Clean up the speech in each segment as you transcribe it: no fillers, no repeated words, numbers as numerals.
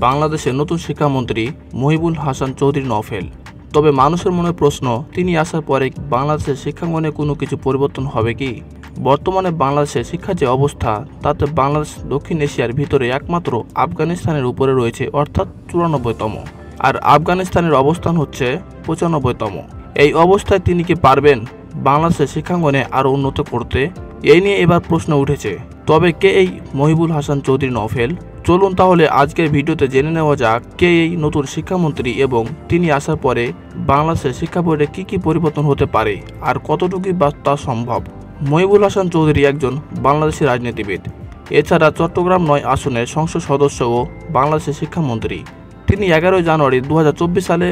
বাংলাদেশের নতুন শিক্ষামন্ত্রী মহিবুল হাসান চৌধুরী নওফেল। তবে মানুষের মনে প্রশ্ন, তিনি আসার পরে বাংলাদেশের শিক্ষাঙ্গনে কোনো কিছু পরিবর্তন হবে কি? বর্তমানে বাংলাদেশের শিক্ষার যে অবস্থা, তাতে বাংলাদেশ দক্ষিণ এশিয়ার ভিতরে একমাত্র আফগানিস্তানের উপরে রয়েছে, অর্থাৎ 94তম, আর আফগানিস্তানের অবস্থান হচ্ছে 95তম। এই অবস্থায় তিনি কি পারবেন বাংলাদেশের শিক্ষাঙ্গনে আরও উন্নত করতে? এই নিয়ে এবার প্রশ্ন উঠেছে। তবে কে এই মহিবুল হাসান চৌধুরী নওফেল? চলুন তাহলে আজকের ভিডিওতে জেনে নেওয়া যাক কে এই নতুন শিক্ষামন্ত্রী এবং তিনি আসার পরে বাংলাদেশের শিক্ষা বোর্ডে কী পরিবর্তন হতে পারে আর কতটুকু বা তা সম্ভব। মহিবুল হাসান চৌধুরী একজন বাংলাদেশি রাজনীতিবিদ, এছাড়া চট্টগ্রাম ৯ আসনের সংসদ সদস্য ও বাংলাদেশের শিক্ষামন্ত্রী। তিনি 11 জানুয়ারি 2024 সালে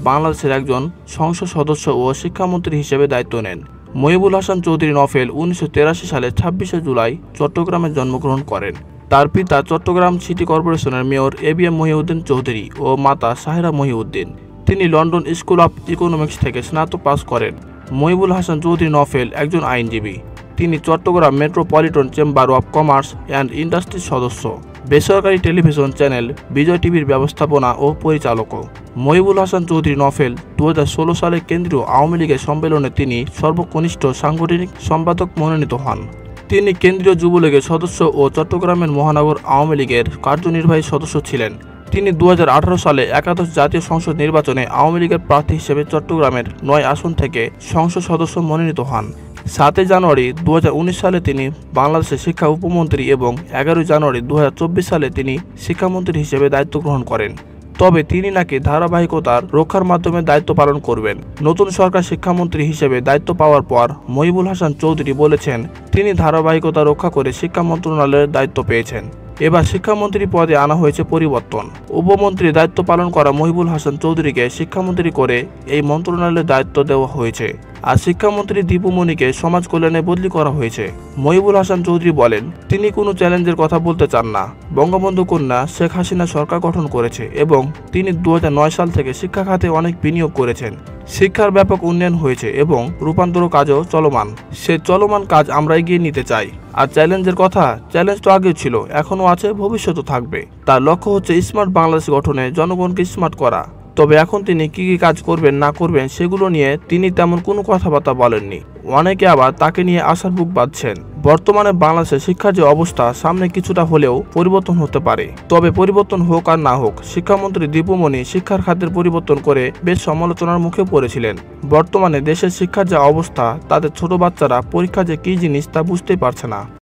বাংলাদেশের একজন সংসদ সদস্য ও শিক্ষামন্ত্রী হিসেবে দায়িত্ব নেন। মহিবুল হাসান চৌধুরী নওফেল 1983 সালে 26শে জুলাই চট্টগ্রামে জন্মগ্রহণ করেন। তার পিতা চট্টগ্রাম সিটি কর্পোরেশনের মেয়র এবিএম মহিউদ্দিন চৌধুরী ও মাতা সাহেরা মহিউদ্দিন। তিনি লন্ডন স্কুল অব ইকোনমিক্স থেকে স্নাতক পাস করেন। মহিবুল হাসান চৌধুরী নওফেল একজন আইনজীবী। তিনি Chattogram metropolitan chamber of commerce and ইন্ডাস্ট্রির সদস্য, বেসরকারি টেলিভিশন চ্যানেল বিজয় টিভির ব্যবস্থাপনা ও পরিচালকও। মহিবুল হাসান চৌধুরী নওফেল 2016 সালে কেন্দ্রীয় আওয়ামী লীগের সম্মেলনে তিনি সর্বকনিষ্ঠ সাংগঠনিক সম্পাদক মনোনীত হন। তিনি কেন্দ্রীয় যুবলীগের সদস্য ও চট্টগ্রামের মহানগর আওয়ামী লীগের কার্যনির্বাহী সদস্য ছিলেন। তিনি 2018 সালে একাদশ জাতীয় সংসদ নির্বাচনে আওয়ামী লীগের প্রার্থী হিসেবে চট্টগ্রামের 9 আসন থেকে সংসদ সদস্য মনোনীত হন। 7 জানুয়ারি 2019 সালে তিনি বাংলাদেশের শিক্ষা উপমন্ত্রী এবং 11 জানুয়ারি 2024 সালে তিনি শিক্ষামন্ত্রী হিসেবে দায়িত্ব গ্রহণ করেন। তবে তিনি নাকি ধারাবাহিকতার রক্ষার মাধ্যমে দায়িত্ব পালন করবেন। নতুন সরকার শিক্ষামন্ত্রী হিসেবে দায়িত্ব পাওয়ার পর মহিবুল হাসান চৌধুরী বলেছেন, তিনি ধারাবাহিকতা রক্ষা করে শিক্ষা মন্ত্রণালয়ের দায়িত্ব পেয়েছেন। এবার শিক্ষামন্ত্রী পদে আনা হয়েছে পরিবর্তন। উপমন্ত্রীর দায়িত্ব পালন করা মহিবুল হাসান চৌধুরীকে শিক্ষামন্ত্রী করে এই মন্ত্রণালয়ের দায়িত্ব দেওয়া হয়েছে, আর শিক্ষামন্ত্রী দীপু মনিকে সমাজ কল্যাণে বদলি করা হয়েছে। মহিবুল হাসান চৌধুরী বলেন, তিনি কোনো চ্যালেঞ্জের কথা বলতে চান না। বঙ্গবন্ধু কন্যা শেখ হাসিনা সরকার গঠন করেছে এবং তিনি 2009 সাল থেকে শিক্ষা খাতে অনেক বিনিয়োগ করেছেন। শিক্ষার ব্যাপক উন্নয়ন হয়েছে এবং রূপান্তর কাজও চলমান। সে চলমান কাজ আমরা এগিয়ে নিতে চাই। আর চ্যালেঞ্জের কথা, চ্যালেঞ্জ তো আগেও ছিল, এখনও আছে, ভবিষ্যতেও থাকবে। তার লক্ষ্য হচ্ছে স্মার্ট বাংলাদেশ গঠনে, জনগণকে স্মার্ট করা। তবে এখন তিনি কি কাজ করবেন না করবেন সেগুলো নিয়ে তিনি তেমন কোনো কথাবার্তা বলেননি। অনেকে আবার তাকে নিয়ে আশার বুক বাঁধছেন। বর্তমানে বাংলাদেশের শিক্ষার যে অবস্থা, সামনে কিছুটা হলেও পরিবর্তন হতে পারে। তবে পরিবর্তন হোক আর না হোক, শিক্ষামন্ত্রী দীপু মনি শিক্ষার খাতের পরিবর্তন করে বেশ সমালোচনার মুখে পড়েছিলেন। বর্তমানে দেশের শিক্ষার যে অবস্থা, তাতে ছোট বাচ্চারা পরীক্ষা যে কী জিনিস তা বুঝতেই পারছে না।